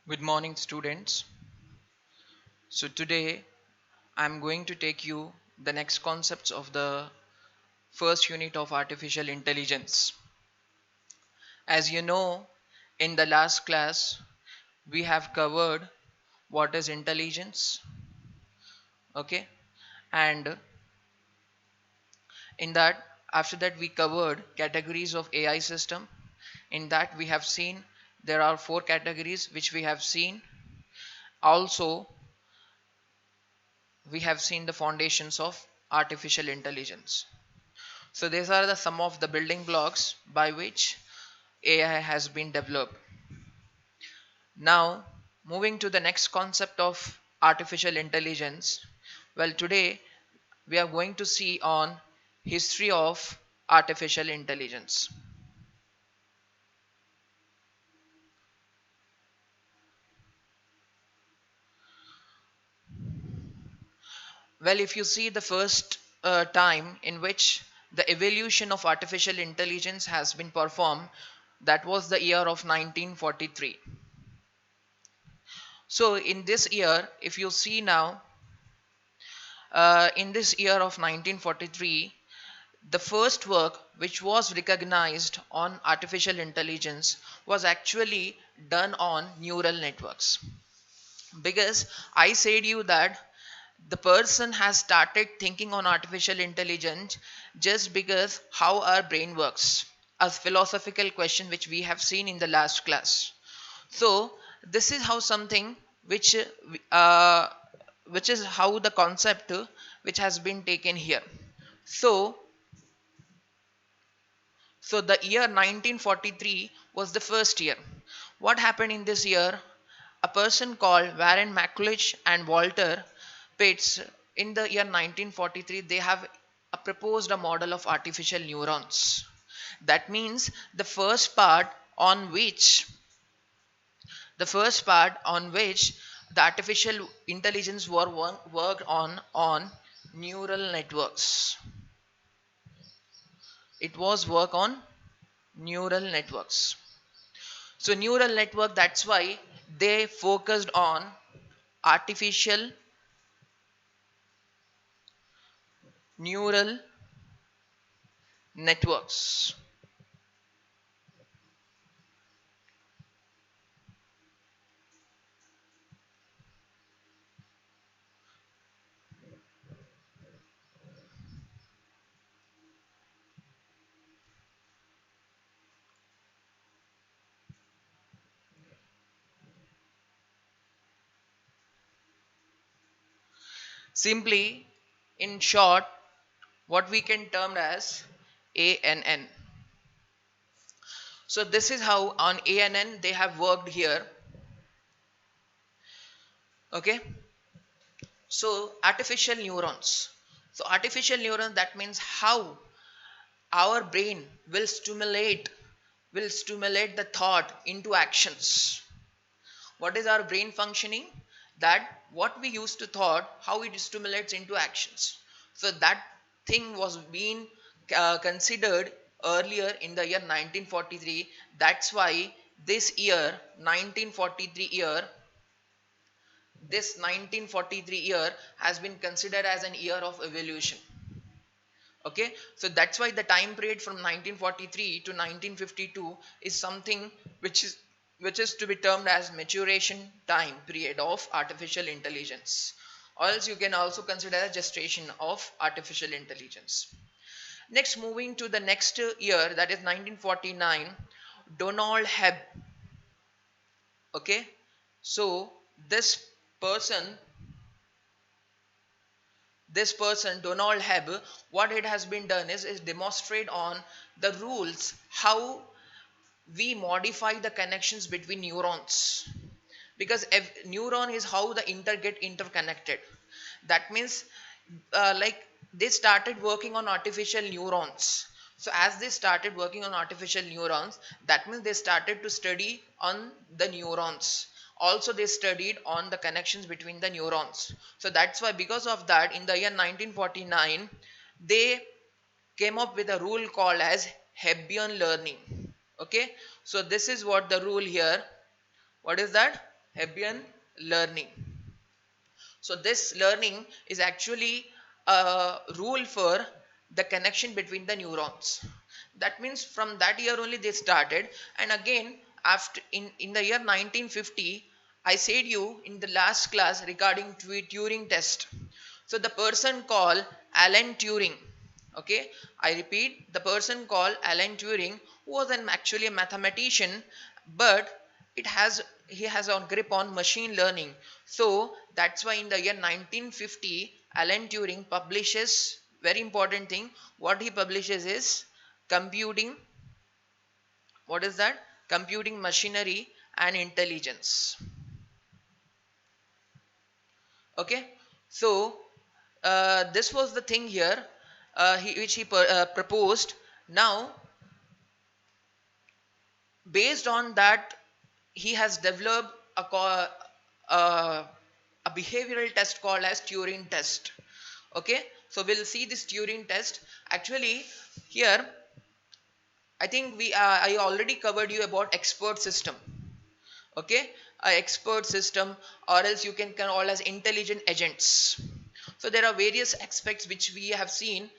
Good morning, students. So today I'm going to take you the next concepts of the first unit of artificial intelligence. As you know, in the last class we have covered what is intelligence, okay? And in that after that we covered categories of AI system. In that we have seen there are four categories which we have seen. Also, we have seen the foundations of artificial intelligence. So these are the some of the building blocks by which AI has been developed. Now, moving to the next concept of artificial intelligence. Well, today we are going to see on history of artificial intelligence. Well, if you see the first time in which the evolution of artificial intelligence has been performed, that was the year of 1943. So in this year, if you see now, in this year of 1943, the first work which was recognized on artificial intelligence was actually done on neural networks. Because I said you that the person has started thinking on artificial intelligence just because how our brain works, a philosophical question which we have seen in the last class. So this is how something uh, which is how the concept which has been taken here. So the year 1943 was the first year. What happened in this year? A person called Warren McCulloch and Walter Pitts in the year 1943 they have proposed a model of artificial neurons. That means the first part on which the artificial intelligence worked on neural networks. It was work on neural networks. So neural network, that's why they focused on artificial neural networks. Simply, in short, what we can term as ANN. So this is how on ANN they have worked here. Okay. So artificial neurons. So artificial neurons, that means how our brain will stimulate the thought into actions. What is our brain functioning? That what we used to thought, how it stimulates into actions. So that thing was being considered earlier in the year 1943. That's why this year 1943 year this 1943 year has been considered as an year of evolution. Okay, so that's why the time period from 1943 to 1952 is something which is to be termed as maturation time period of artificial intelligence, or else you can also consider a gestation of artificial intelligence. Next, moving to the next year, that is 1949, Donald Hebb. Okay, so this person this person Donald Hebb, what it has been done is demonstrate on the rules how we modify the connections between neurons. Because neuron is how the get interconnected. That means like they started working on artificial neurons. So as they started working on artificial neurons, that means they started to study on the neurons. Also they studied on the connections between the neurons. So that's why, because of that, in the year 1949 they came up with a rule called as Hebbian learning. Okay, so this is what the rule here. What is that? Hebbian learning. So this learning is actually a rule for the connection between the neurons. That means from that year only they started. And again, after in the year 1950, I said you in the last class regarding Turing test. So the person called Alan Turing, okay, I repeat, the person called Alan Turing was actually a mathematician, but it has he has a grip on machine learning. So that's why in the year 1950 Alan Turing publishes very important thing. What he publishes is computing. What is that? Computing machinery and intelligence. Okay, so this was the thing here, which he proposed. Now based on that, he has developed uh, a behavioral test called as Turing test. Okay, so we'll see this Turing test. Actually here I think I already covered you about expert system. Okay, a expert system, or else you can call as intelligent agents. So there are various aspects which we have seen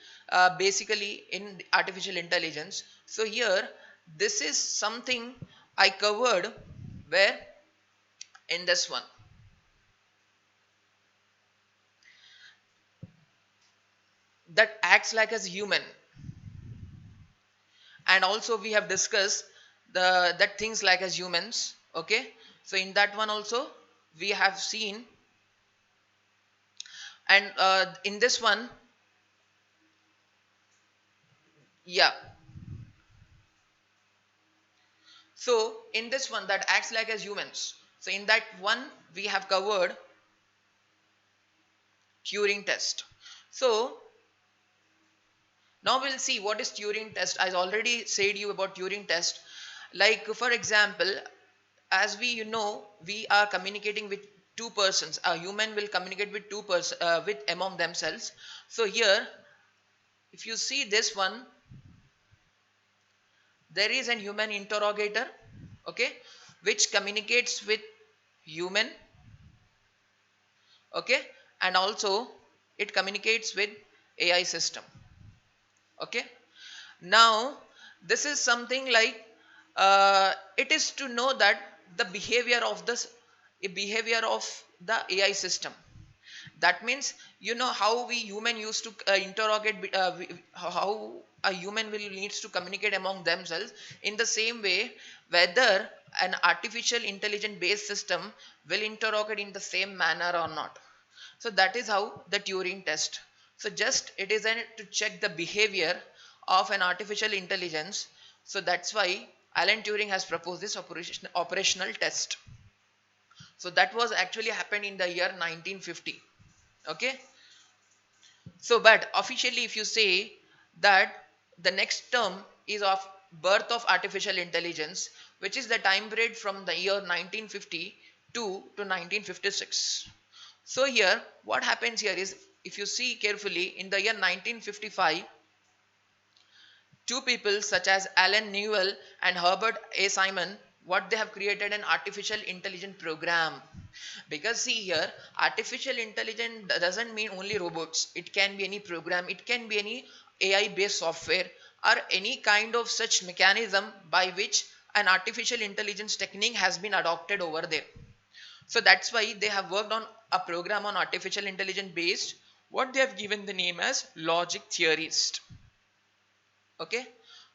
basically in artificial intelligence. So here this is something I covered where in this one, that acts like as human. And also we have discussed the that things like as humans. Okay, so in that one also we have seen. And in this one, yeah, so in this one that acts like as humans, so in that one we have covered Turing test. So now we'll see what is Turing test. I already said you about Turing test. Like for example, as we we are communicating with two persons. A human will communicate with two person with among themselves. So here if you see this one, there is an human interrogator, okay, which communicates with human, okay, and also it communicates with AI system. Okay, now this is something like it is to know that the behavior of this behavior of the AI system. That means how we human used to interrogate how a human will needs to communicate among themselves. In the same way, whether an artificial intelligent based system will interrogate in the same manner or not. So that is how the Turing test. So just it is to check the behavior of an artificial intelligence. So that's why Alan Turing has proposed this operational test. So that was actually happened in the year 1950. Okay, so but officially if you say that the next term is of birth of artificial intelligence, which is the time period from the year 1952 to 1956. So here what happens here is, if you see carefully, in the year 1955, two people such as Alan Newell and Herbert A. Simon, what they have created an artificial intelligence program. Because see here, artificial intelligence doesn't mean only robots. It can be any program, it can be any AI based software, or any kind of such mechanism by which an artificial intelligence technique has been adopted over there. So that's why they have worked on a program on artificial intelligence based, what they have given the name as logic theorist. Okay,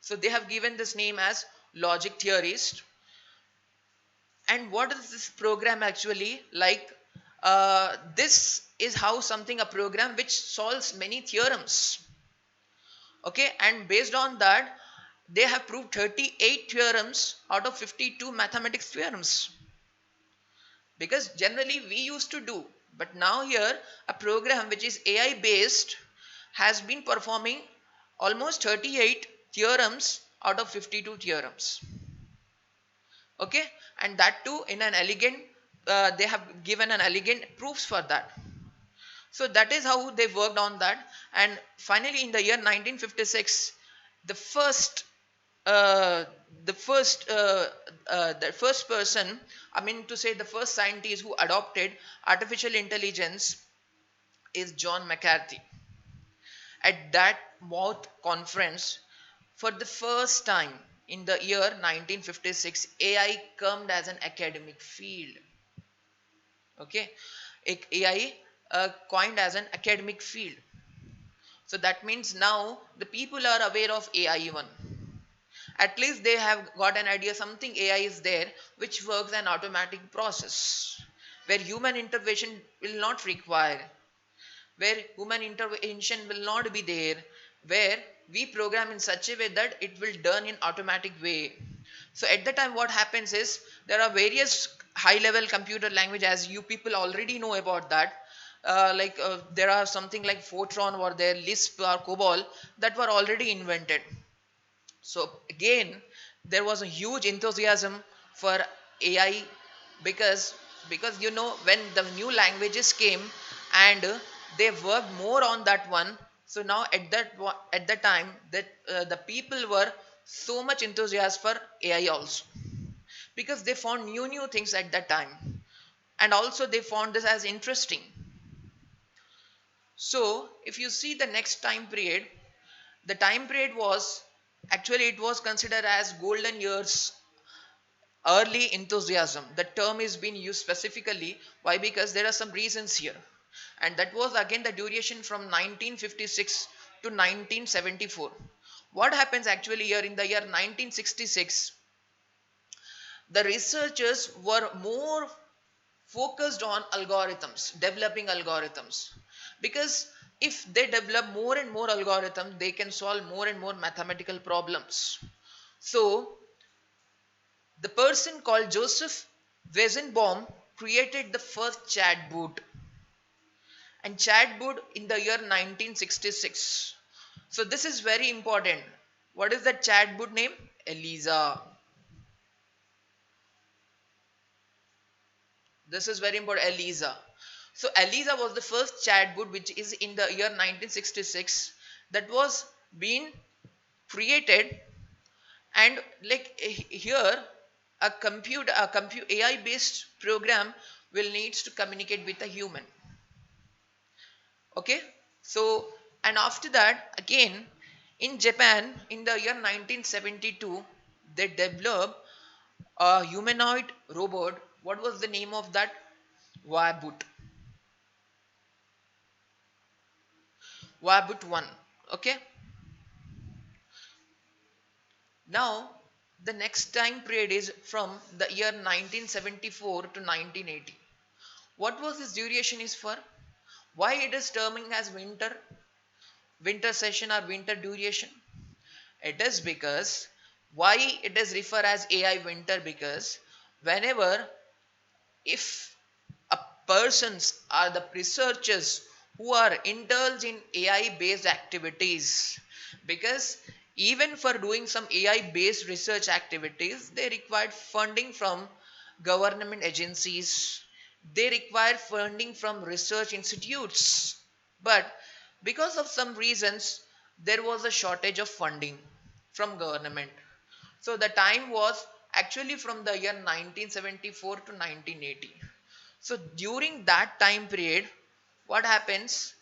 so they have given this name as logic theorist. And what is this program actually like? This is how something, a program which solves many theorems. Okay, and based on that they have proved 38 theorems out of 52 mathematics theorems. Because generally we used to do, but now here a program which is AI based has been performing almost 38 theorems out of 52 theorems. Okay, and that too in an elegant, they have given an elegant proofs for that. So that is how they worked on that. And finally in the year 1956, the first uh, the first person, I mean to say the first scientist who adopted artificial intelligence is John McCarthy. At that Mouth conference, for the first time in the year 1956, AI comed as an academic field. Okay, AI coined as an academic field. So that means now the people are aware of AI even. At least they have got an idea something AI is there which works an automatic process where human intervention will not require, where human intervention will not be there, where we program in such a way that it will done in automatic way. So at the time what happens is there are various high level computer language, as you people already know about that. There are something like Fortran or there, Lisp or COBOL, that were already invented. So again, there was a huge enthusiasm for AI, because when the new languages came and they worked more on that one. So now at that time that the people were so much enthusiastic for AI also, because they found new things at that time, and also they found this as interesting. So if you see the next time period, the time period was actually it was considered as golden years early enthusiasm. The term is being used specifically. Why? Because there are some reasons here, and that was again the duration from 1956 to 1974. What happens actually here in the year 1966, the researchers were more focused on algorithms, developing algorithms, because if they develop more and more algorithms they can solve more and more mathematical problems. So the person called Joseph Weizenbaum created the first chatbot, and chatbot in the year 1966. So this is very important. What is that chatbot name? Eliza. This is very important. Eliza. So Eliza was the first chatbot which is in the year 1966 that was being created. And like here a compute AI based program will needs to communicate with a human. Okay, so and after that again in Japan in the year 1972 they developed a humanoid robot. What was the name of that? Wabut. Wabut 1. Okay, now the next time period is from the year 1974 to 1980. What was this duration is for? Why it is terming as winter session or winter duration? It is because, why it is referred as AI winter, because whenever, if a persons are the researchers who are indulged in AI based activities, because even for doing some AI based research activities they required funding from government agencies, they require funding from research institutes, but because of some reasons there was a shortage of funding from government. So the time was actually from the year 1974 to 1980. So during that time period, what happens?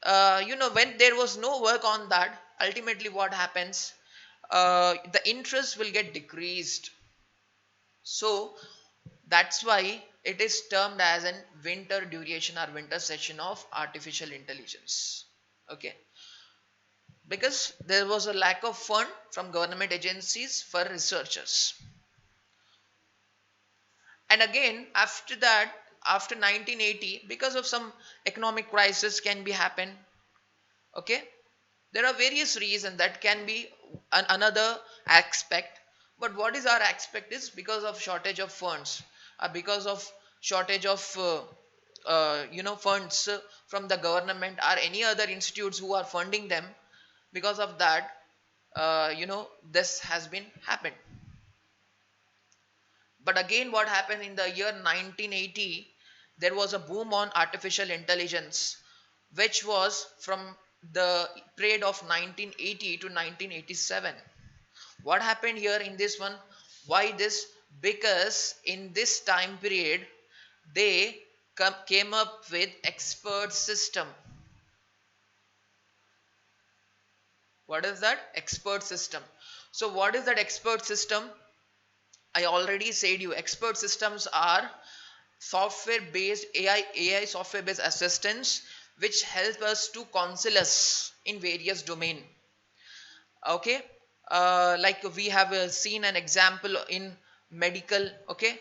When there was no work on that, ultimately what happens? The interest will get decreased. So that's why it is termed as an winter duration or winter session of artificial intelligence. Okay, because there was a lack of fund from government agencies for researchers. And again after that, after 1980, because of some economic crisis can be happen. Okay, there are various reasons that can be another aspect, but what is our aspect is because of shortage of funds, because of shortage of funds from the government or any other institutes who are funding them. Because of that, this has been happened. But again what happened in the year 1980, there was a boom on artificial intelligence, which was from the period of 1980 to 1987. What happened here in this one? Why this? Because in this time period they came up with expert system. What is that? Expert system. So what is that expert system? I already said you, expert systems are software based AI software based assistants which help us to counsel us in various domain. Okay, like we have seen an example in medical. Okay,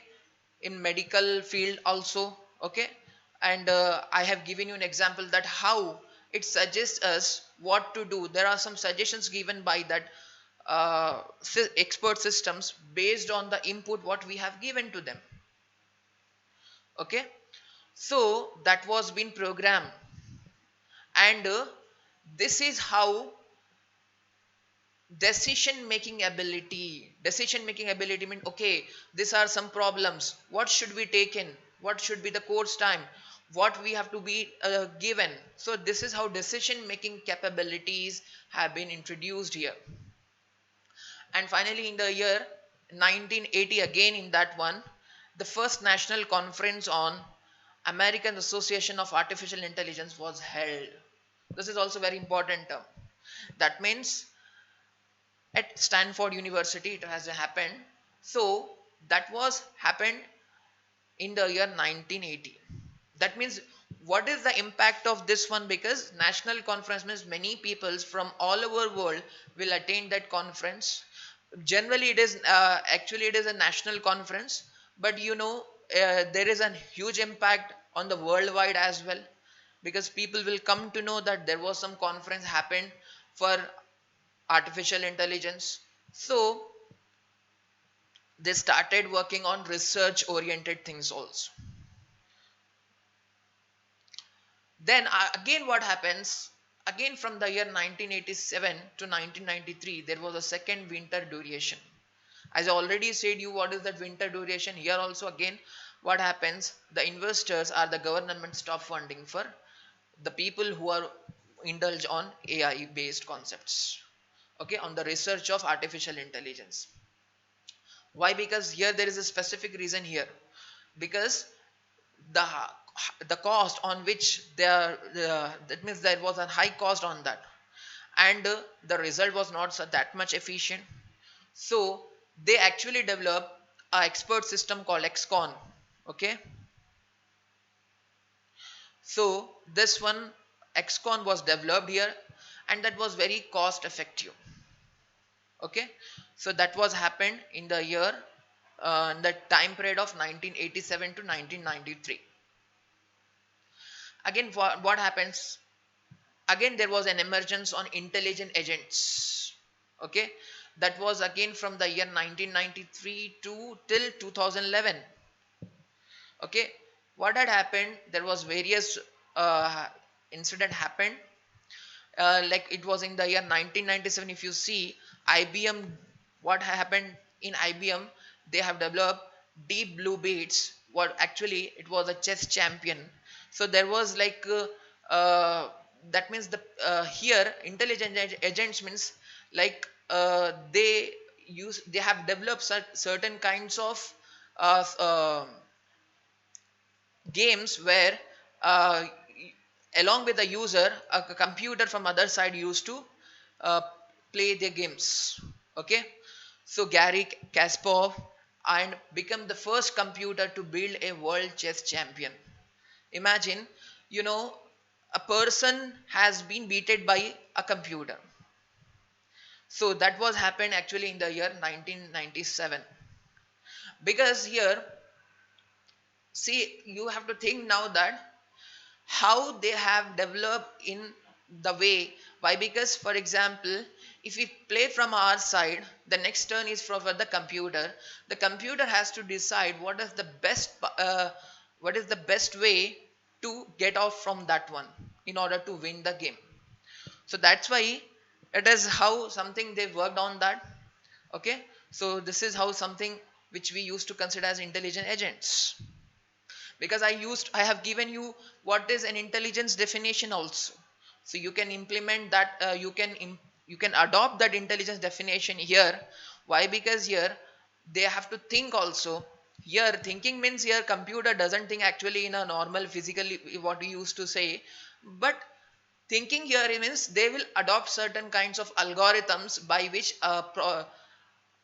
in medical field also. Okay, and I have given you an example that how it suggests us what to do. There are some suggestions given by that expert systems based on the input what we have given to them. Okay, so that was been programmed, and this is how decision making ability mean, okay, these are some problems, what should be taken, what should be the course time, what we have to be given. So this is how decision making capabilities have been introduced here. And finally in the year 1980, again in that one, the first national conference on American Association of Artificial Intelligence was held. This is also very important term. That means at Stanford University it has happened. So that was happened in the year 1980. That means what is the impact of this one? Because national conference means many peoples from all over world will attend that conference. Generally it is actually it is a national conference, but there is a huge impact on the worldwide as well, because people will come to know that there was some conference happened for artificial intelligence. So they started working on research oriented things also. Then again what happens, again from the year 1987 to 1993 there was a second winter duration. As I already said you, what is that winter duration? Here also again what happens, the investors or the government stop funding for the people who are indulge on AI based concepts, okay, on the research of artificial intelligence. Why? Because here there is a specific reason here, because the the cost on which there that means there was a high cost on that, and the result was not that much efficient. So they actually developed a expert system called XCon. Okay, so this one XCon was developed here, and that was very cost effective. Okay, so that was happened in the year the time period of 1987 to 1993. Again what happens, again there was an emergence on intelligent agents. Okay, that was again from the year 1993 to till 2011. Okay, what had happened, there was various incident happened, like it was in the year 1997. If you see IBM, what happened in IBM, they have developed Deep Blue Beats. What actually it was a chess champion. So there was like that means the here intelligent agents means like they have developed certain kinds of games where uh, along with the user a computer from other side used to uh, play the games. Okay, so Gary Kasparov and become the first computer to build a world chess champion. Imagine, a person has been beaten by a computer. So that was happened actually in the year 1997. Because here, see, you have to think now that how they have developed in the way. Why? Because for example, if we play from our side, the next turn is for the computer. The computer has to decide what is the best way to get off from that one in order to win the game. So that's why it is how something they worked on that. Okay, so this is how something which we used to consider as intelligent agents. Because I have given you what is an intelligence definition also, so you can implement that, you can adopt that intelligence definition here. Why? Because here they have to think also. Here thinking means here computer doesn't think actually in a normal physically what we used to say, but thinking here means they will adopt certain kinds of algorithms by which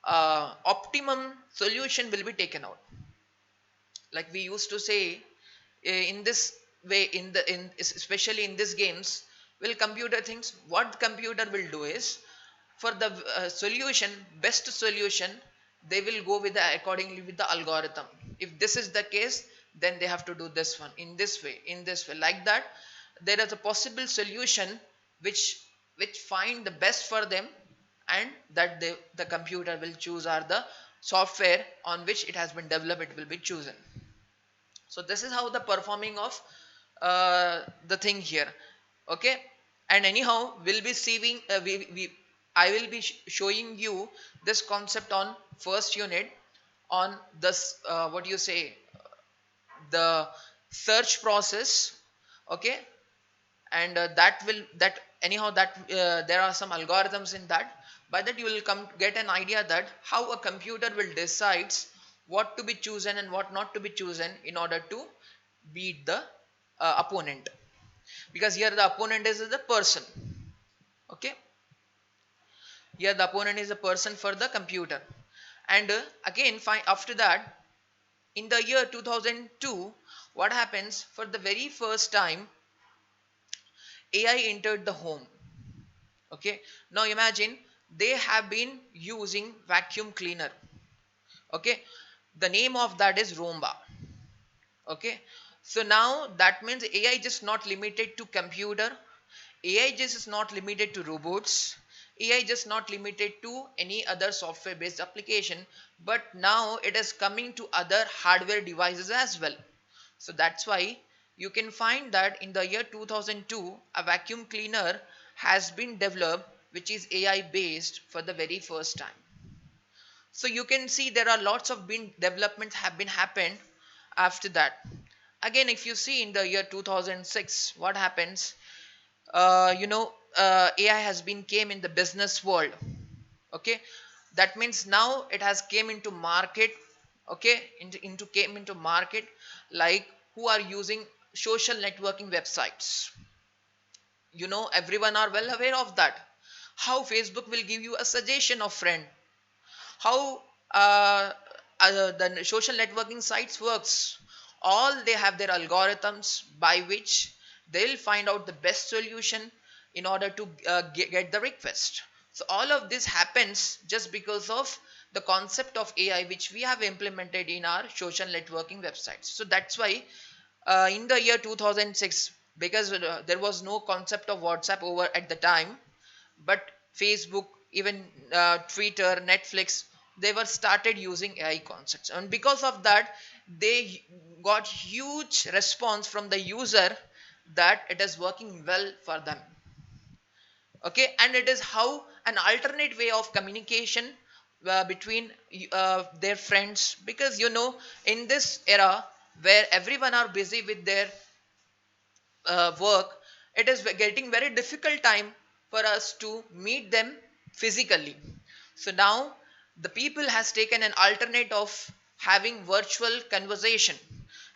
optimum solution will be taken out. Like we used to say, in this way, in especially in these games, will computer thinks what computer will do is for the solution, best solution, they will go with the accordingly with the algorithm. If this is the case, then they have to do this one in this way, in this way, like that. There is a possible solution which find the best for them, and that the computer will choose, or the software on which it has been developed it will be chosen. So this is how the performing of the thing here. Okay, and anyhow we'll be seeing I will be showing you this concept on first unit on this what you say, the search process. Okay, and that anyhow that there are some algorithms in that. By that you will come get an idea that how a computer will decides what to be chosen and what not to be chosen in order to beat the opponent, because here the opponent is the person. Okay, here the opponent is a person for the computer. And again after that, in the year 2002, what happens, for the very first time AI entered the home. Okay, now imagine they have been using vacuum cleaner. Okay, the name of that is Roomba. Okay, so now that means AI just not limited to computer, AI just is not limited to robots, AI just not limited to any other software based application, but now it is coming to other hardware devices as well. So that's why you can find that in the year 2002 a vacuum cleaner has been developed which is AI based for the very first time. So you can see there are lots of been developments have been happened after that. Again, if you see in the year 2006, what happens, AI has been came in the business world. Okay, that means now it has came into market. Okay, into came into market, like who are using social networking websites. Everyone are well aware of that. How Facebook will give you a suggestion of friend, how the social networking sites works. All they have their algorithms by which they'll find out the best solution in order to get the request. So all of this happens just because of the concept of AI which we have implemented in our social networking websites. So that's why in the year 2006, because there was no concept of WhatsApp over at the time, but Facebook, even Twitter, Netflix, they were started using AI concepts, and because of that they got huge response from the user that it is working well for them. Okay, and it is how an alternate way of communication between their friends, because in this era where everyone are busy with their work, it is getting very difficult time for us to meet them physically. So now the people has taken an alternate of having virtual conversation,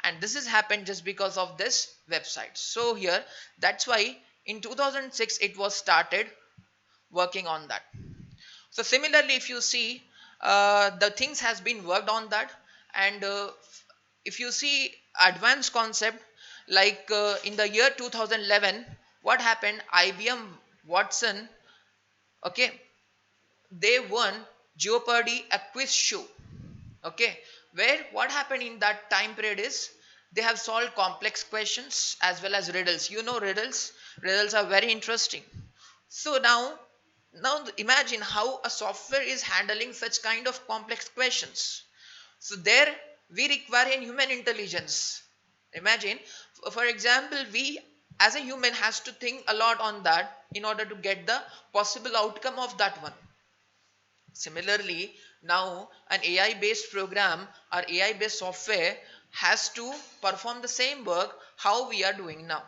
and this has happened just because of this website. So here, that's why in 2006 it was started working on that. So similarly, if you see, the things has been worked on that. And if you see advanced concept, like in the year 2011, what happened, IBM Watson, okay, they won Jeopardy, a quiz show. Okay, where what happened in that time period is they have solved complex questions as well as riddles. Riddles are very interesting. So now imagine how a software is handling such kind of complex questions. So there we require a human intelligence. Imagine, for example, we as a human has to think a lot on that in order to get the possible outcome of that one. Similarly, now an AI based program or AI based software has to perform the same work how we are doing now.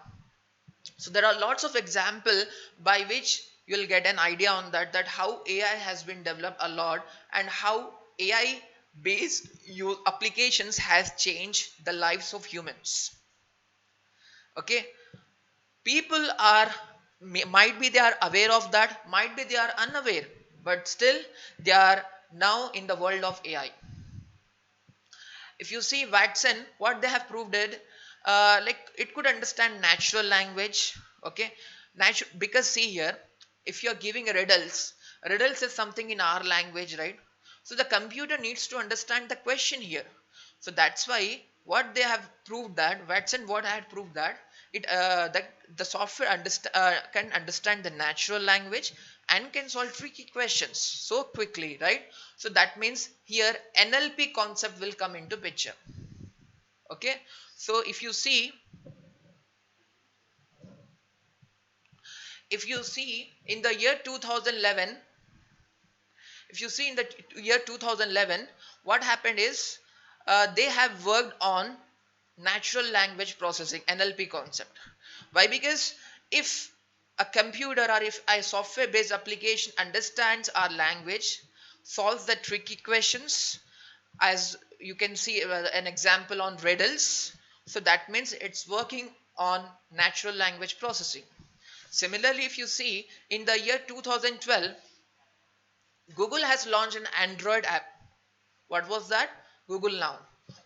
So there are lots of example by which you'll get an idea on that how AI has been developed a lot, and how AI based applications has changed the lives of humans. Okay, people are might be they are aware of that, might be they are unaware, but still they are now in the world of AI. If you see Watson, what they have proved it, like it could understand natural language. Okay, because see here, if you're giving riddles is something in our language, right? So the computer needs to understand the question here. So that's why what they have proved, that Watson what had proved that it that the software can understand the natural language and can solve tricky questions so quickly, right? So that means here NLP concept will come into picture. Okay, so if you see in the year 2011, if you see in the year 2011, what happened is they have worked on natural language processing, NLP concept. Why? Because if a computer or if a software based application understands our language, solves the tricky questions, as you can see an example on riddles, so that means it's working on natural language processing. Similarly, if you see in the year 2012, Google has launched an Android app. What was that? Google Now.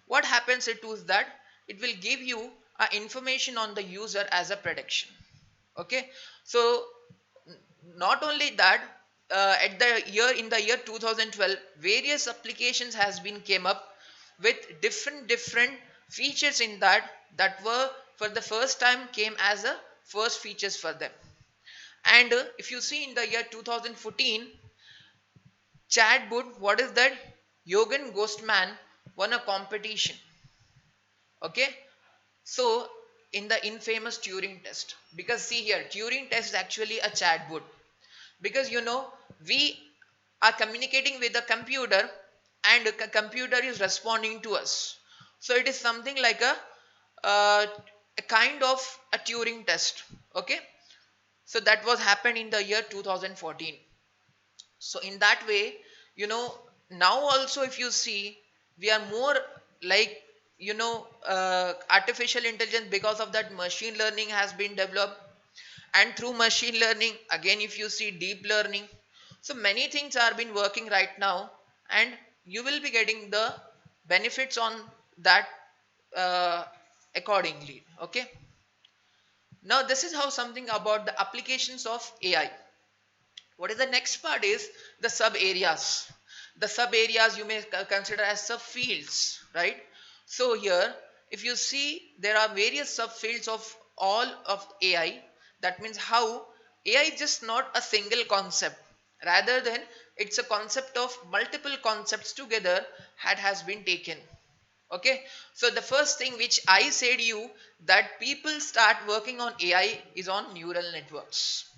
What happens it is that it will give you information on the user as a prediction. Okay, so not only that, at the year in the year 2012, various applications has been came up with different features in that were for the first time came as a first features for them. And if you see in the year 2014, chatbot, what is that? Yogan Ghostman won a competition. Okay, so in the infamous Turing test, because see here, Turing test is actually a chatbot, because we are communicating with the computer, and the computer is responding to us. So it is something like uh, a kind of a Turing test. Okay, so that was happened in the year 2014. So in that way, you know now also if you see, we are more like artificial intelligence, because of that machine learning has been developed. And through machine learning, again if you see deep learning, so many things are been working right now, and you will be getting the benefits on that uh, accordingly. Okay, now this is how something about the applications of AI. What is the next part is the sub areas. The sub areas you may consider as subfields, right? So here, if you see, there are various subfields of all of AI. That means how AI is just not a single concept, rather than it's a concept of multiple concepts together had has been taken. Okay, so the first thing which I said you, that people start working on AI is on neural networks.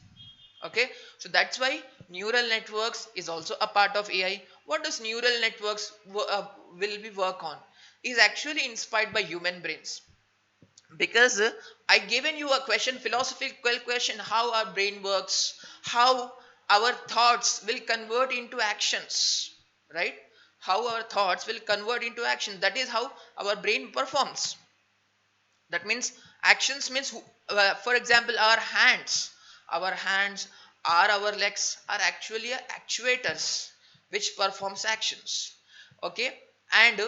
Okay, so that's why neural networks is also a part of AI. What does neural networks will be work on is actually inspired by human brains, because I given you a question, philosophical question, how our brain works, how our thoughts will convert into actions, right? How our thoughts will convert into action, that is how our brain performs. That means actions means for example, our hands or our legs are actually actuators which performs actions. Okay, and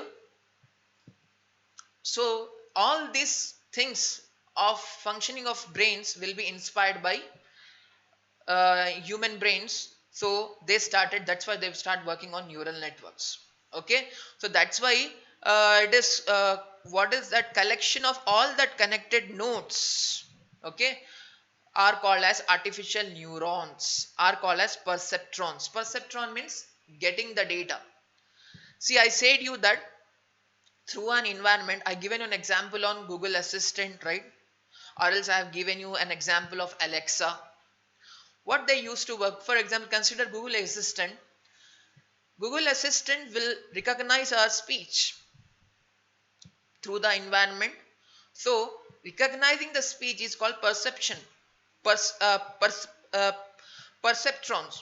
so all these things of functioning of brains will be inspired by human brains. So they started, that's why they've started working on neural networks. Okay, so that's why it is what is that collection of all that connected nodes, okay, are called as artificial neurons, are called as perceptrons. Perceptron means getting the data. See, I said you that through an environment, I given you an example on Google Assistant, right? Or else I have given you an example of Alexa. What they used to work, for example, consider Google Assistant. Google Assistant will recognize our speech through the environment. So recognizing the speech is called perception. Pers- uh, pers- uh, perceptrons.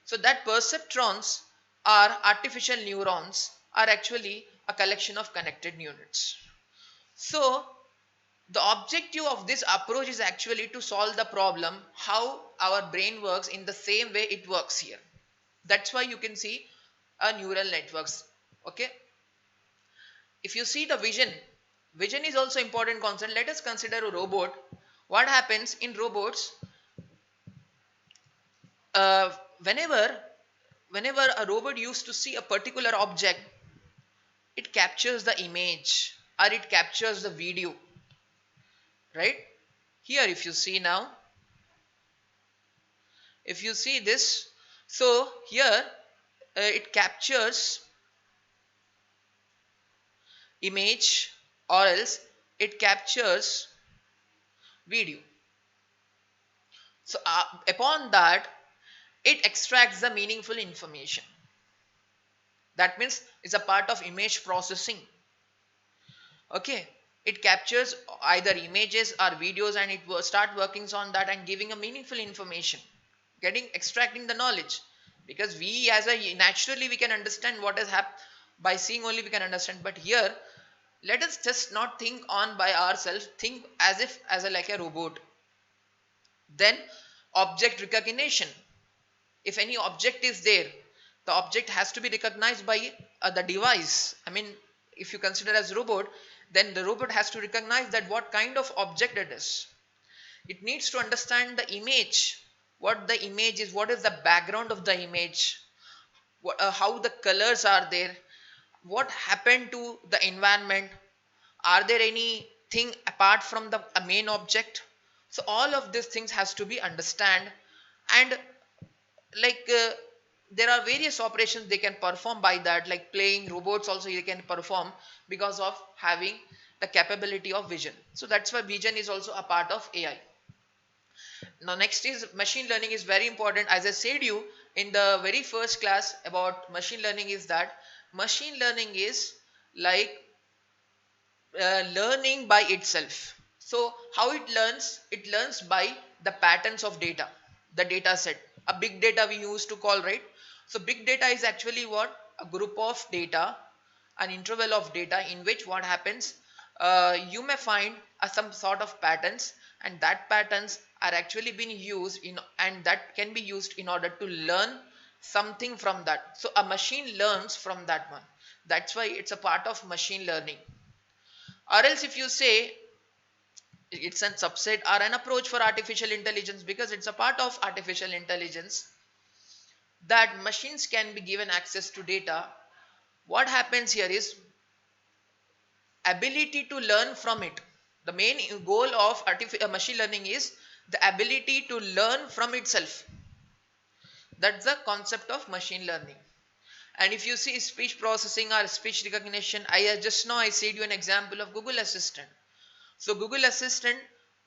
So that perceptrons are artificial neurons are actually a collection of connected units. So the objective of this approach is actually to solve the problem how our brain works in the same way it works here. That's why you can see a neural networks. Okay, if you see the vision is also important concept. Let us consider a robot. What happens in robots, uh, whenever whenever a robot used to see a particular object, it captures the image or it captures the video, right? Here if you see now, if you see this, so here it captures image or else it captures video. So upon that it extracts the meaningful information. That means it's a part of image processing. Okay, it captures either images or videos and it will start working on that and giving a meaningful information, getting extracting the knowledge, because we as a naturally we can understand what has happened by seeing only we can understand, but here let us just not think on by ourselves, think as if as a like a robot. Then object recognition. If any object is there, the object has to be recognized by the device. I mean, if you consider as robot, then the robot has to recognize that what kind of object it is. It needs to understand the image, what the image is, what is the background of the image, how the colors are there, what happened to the environment, are there anything apart from the main object. So all of these things has to be understand. And like there are various operations they can perform by that, like playing robots also they can perform because of having the capability of vision. So that's why vision is also a part of AI. Now next is machine learning is very important. As I said you in the very first class about machine learning is that machine learning is like learning by itself. So how it learns? It learns by the patterns of data, the data set. A big data we used to call, right? So big data is actually what? A group of data, an interval of data in which what happens, you may find some sort of patterns, and that patterns are actually being used in, and that can be used in order to learn something from that. So a machine learns from that one. That's why it's a part of machine learning. Or else if you say it's a subset or an approach for artificial intelligence, because it's a part of artificial intelligence that machines can be given access to data. What happens here is ability to learn from it. The main goal of machine learning is the ability to learn from itself. That's the concept of machine learning. And if you see speech processing or speech recognition, just now I said you an example of Google Assistant. So Google Assistant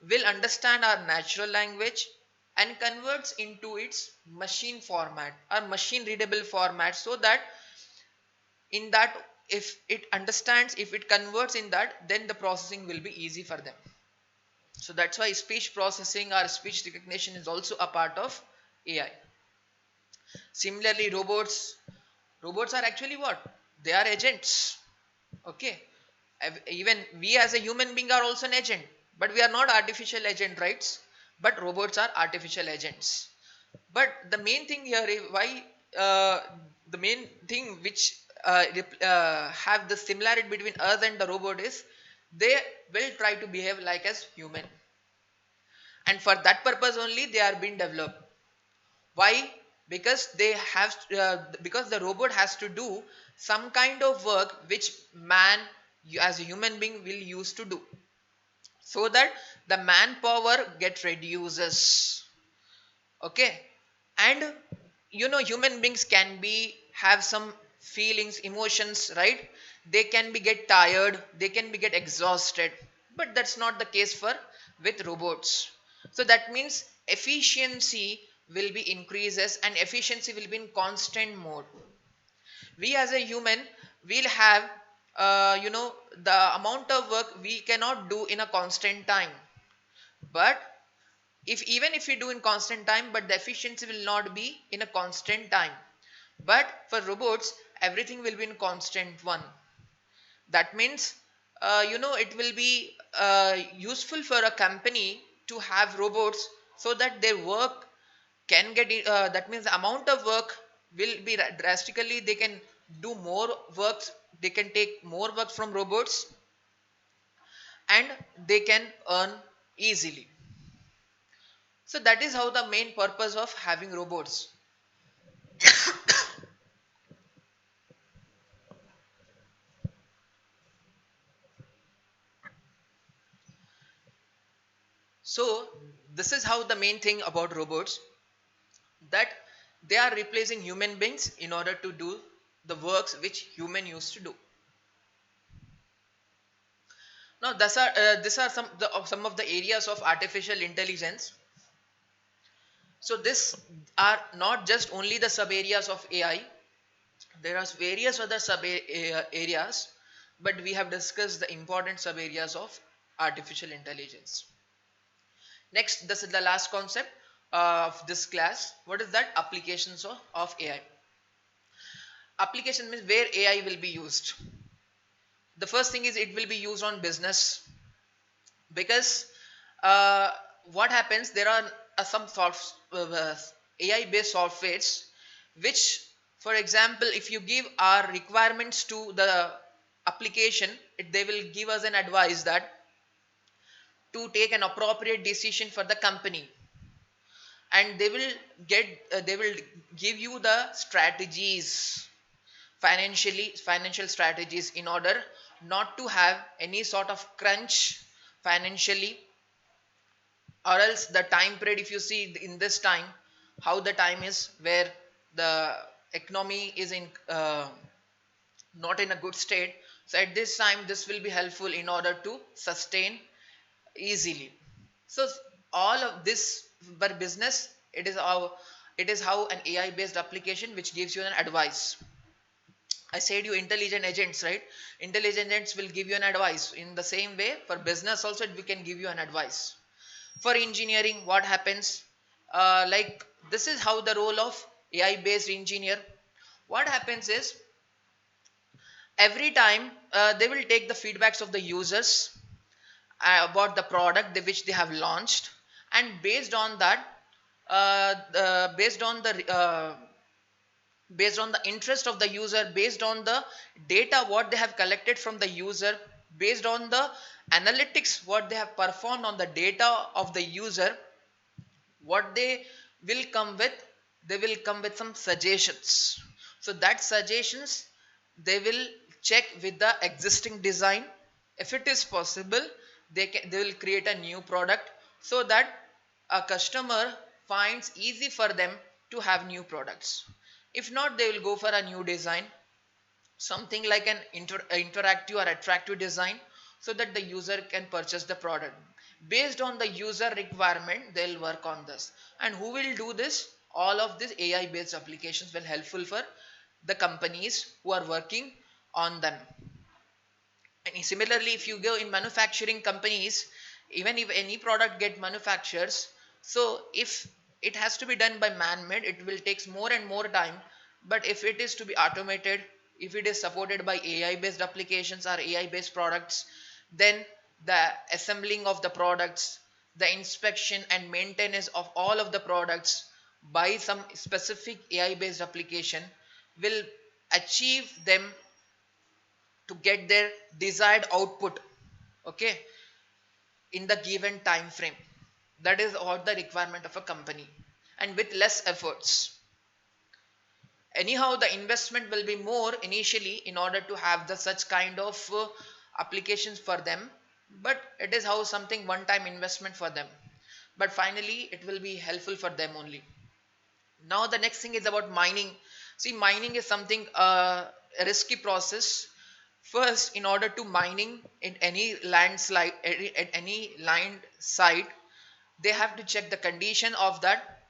will understand our natural language and converts into its machine format or machine readable format, so that in that if it understands, if it converts in that, then the processing will be easy for them. So that's why speech processing or speech recognition is also a part of AI. Similarly, robots are actually what? They are agents. Okay, even we as a human being are also an agent, but we are not artificial agent, right? But robots are artificial agents. But the main thing here is why the main thing which have the similarity between us and the robot is they will try to behave like as human, and for that purpose only they are being developed. Why? Because they have because the robot has to do some kind of work which man as a human being will use to do, so that the manpower get reduces. Okay, and human beings can be have some feelings, emotions, right? They can be get tired, they can be get exhausted, but that's not the case for with robots. So that means efficiency will be increases and efficiency will be in constant mode. We as a human will have the amount of work we cannot do in a constant time, but if even if we do in constant time, but the efficiency will not be in a constant time. But for robots, everything will be in constant one. That means, it will be useful for a company to have robots, so that their work can get that means the amount of work will be drastically, they can do more works, they can take more work from robots, and they can earn easily. So that is how the main purpose of having robots. So this is how the main thing about robots, that they are replacing human beings in order to do the works which human used to do. Now these are some of the areas of artificial intelligence. So this are not just only the sub areas of AI. There are various other areas, but we have discussed the important sub areas of artificial intelligence. Next, this is the last concept of this class. What is that? Applications of AI. Application means where AI will be used. The first thing is it will be used on business, because uh, what happens, there are some AI based softwares which, for example, if you give our requirements to the application, they will give us an advice that to take an appropriate decision for the company, and they will give you the strategies, financial strategies, in order not to have any sort of crunch financially, or else the time period, if you see in this time how the time is, where the economy is in not in a good state. So at this time this will be helpful in order to sustain easily. So all of this for business, it is how an AI based application which gives you an advice. I said you intelligent agents, right? Intelligent agents will give you an advice. In the same way, for business also, we can give you an advice. For engineering, what happens? Like this is how the role of AI based engineer. What happens is, every time they will take the feedbacks of the users about the product which they have launched, and based on that, based on the interest of the user, based on the data what they have collected from the user, based on the analytics what they have performed on the data of the user, what they will come with, they will come with some suggestions. So that suggestions, they will check with the existing design. If it is possible, they will create a new product, so that a customer finds easy for them to have new products. If not, they will go for a new design, something like an interactive or attractive design, so that the user can purchase the product. Based on the user requirement, they'll work on this. And who will do this? All of these AI based applications will helpful for the companies who are working on them. And similarly, if you go in manufacturing companies, even if any product get manufactures, so if it has to be done by man-made, it will takes more and more time. But if it is to be automated, if it is supported by AI based applications or AI based products, then the assembling of the products, the inspection and maintenance of all of the products by some specific AI based application will achieve them to get their desired output, okay, in the given time frame. That is all the requirement of a company, and with less efforts. Anyhow, the investment will be more initially in order to have the such kind of applications for them, but it is how something one time investment for them, but finally it will be helpful for them only. Now the next thing is about mining. See, mining is something a risky process. First, in order to mining in any landslide, at any land site, they have to check the condition of that.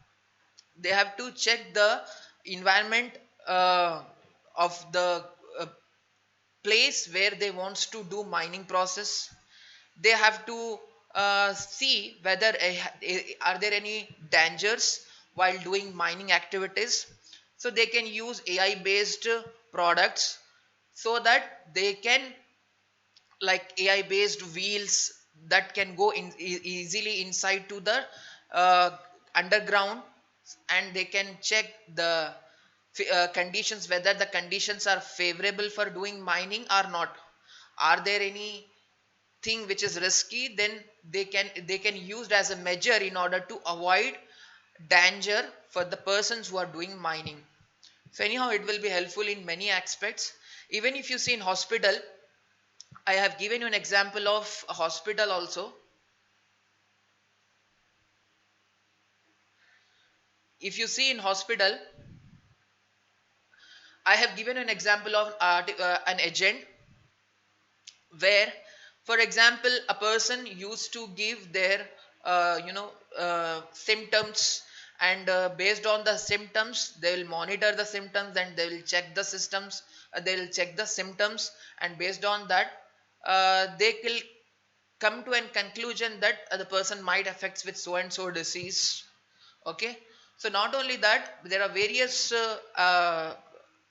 They have to check the environment of the uh, place where they wants to do mining process. They have to see whether are there any dangers while doing mining activities. So they can use AI based products, so that they can, like AI based wheels that can go in easily inside to the uh, underground, and they can check the conditions, whether the conditions are favorable for doing mining or not. Are there any thing which is risky, then they can use it as a measure in order to avoid danger for the persons who are doing mining. So anyhow, it will be helpful in many aspects. Even if you see in hospital, I have given you an example of a hospital also. If you see in hospital, I have given an example of an agent where, for example, a person used to give their symptoms, and based on the symptoms they will monitor the symptoms, and they will check the systems, they will check the symptoms, and based on that they will come to a conclusion that the person might affects with so and so disease. Okay, so not only that, there are various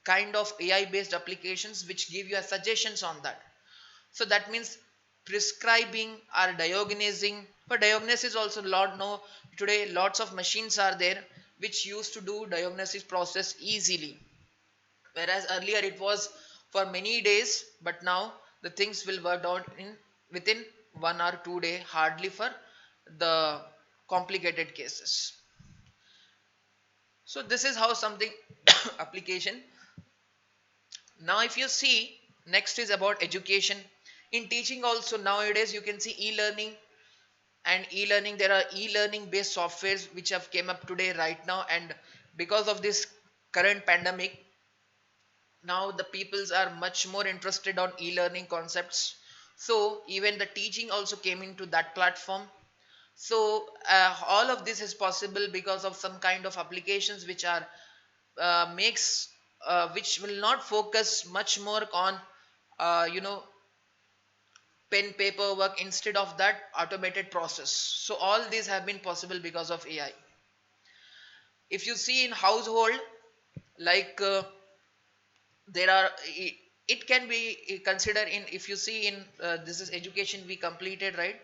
kind of AI based applications which give you a suggestions on that. So that means prescribing or diagnosing. For diagnosis also, lot no, today lots of machines are there which used to do diagnosis process easily, whereas earlier it was for many days, but now the things will work out in within 1 or 2 day hardly for the complicated cases. So this is how something application. Now if you see, next is about education. In teaching also, nowadays you can see e-learning. And e-learning, there are e-learning based softwares which have came up today right now, and because of this current pandemic, now the peoples are much more interested on e-learning concepts. So even the teaching also came into that platform. So all of this is possible because of some kind of applications which are makes which will not focus much more on you know pen paper work, instead of that automated process. So all these have been possible because of AI. If you see in household, like there are it can be considered in, if you see in this is education we completed, right?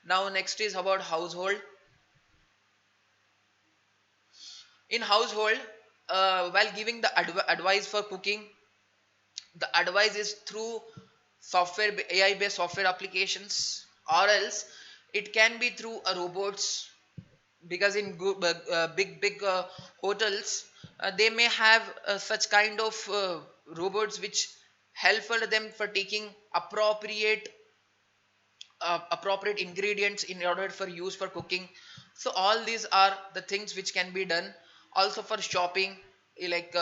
Now next is about household. In household, while giving the advice for cooking, the advice is through software, AI based software applications, or else it can be through a robots. Because in big hotels, they may have such kind of robots which help for them for taking appropriate ingredients in order for use for cooking. So all these are the things which can be done. Also for shopping, like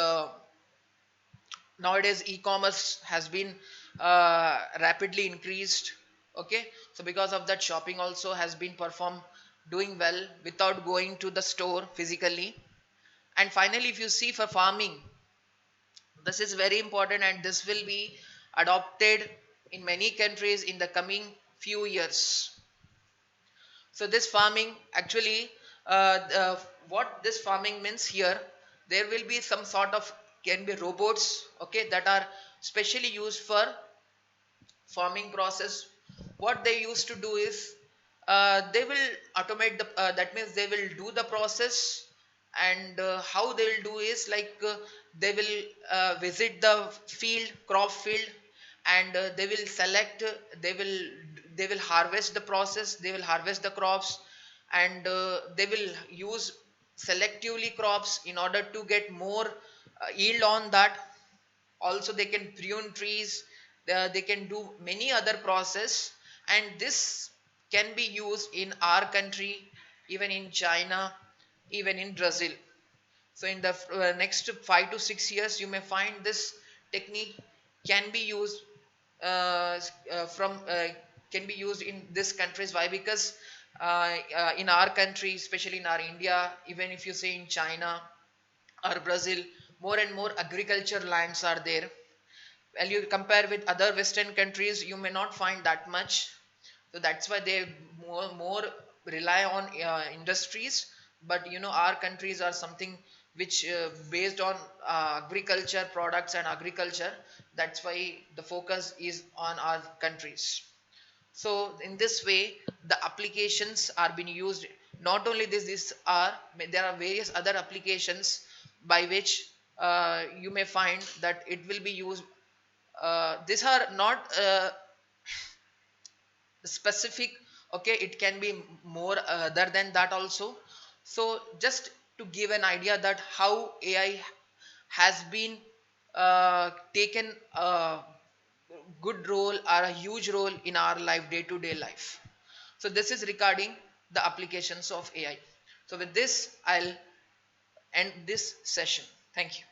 nowadays e-commerce has been rapidly increased. Okay, so because of that, shopping also has been performed doing well without going to the store physically. And finally, if you see for farming, this is very important, and this will be adopted in many countries in the coming few years. So this farming actually, what this farming means here, there will be some sort of, can be robots, okay, that are specially used for farming process. What they used to do is they will automate the that means they will do the process. And how they will do is like they will visit the field, crop field, and they will select, they will harvest the process, they will harvest the crops, and they will use selectively crops in order to get more yield on that. Also they can prune trees, they can do many other process. And this can be used in our country, even in China, even in Brazil. So in the next 5 to 6 years, you may find this technique can be used from can be used in this countries. Why? Because in our country, especially in our India, even if you say in China or Brazil, more and more agriculture lands are there. Well, you compare with other Western countries, you may not find that much. So that's why they more rely on industries. But our countries are something which based on agriculture products and agriculture. That's why the focus is on our countries. So in this way, the applications are being used. Not only this are there are various other applications by which you may find that it will be used. These are not specific. Okay, it can be more other than that also. So just to give an idea that how AI has been taken a good role or a huge role in our life, day to day life. So this is regarding the applications of AI. So with this, I'll end this session. Thank you.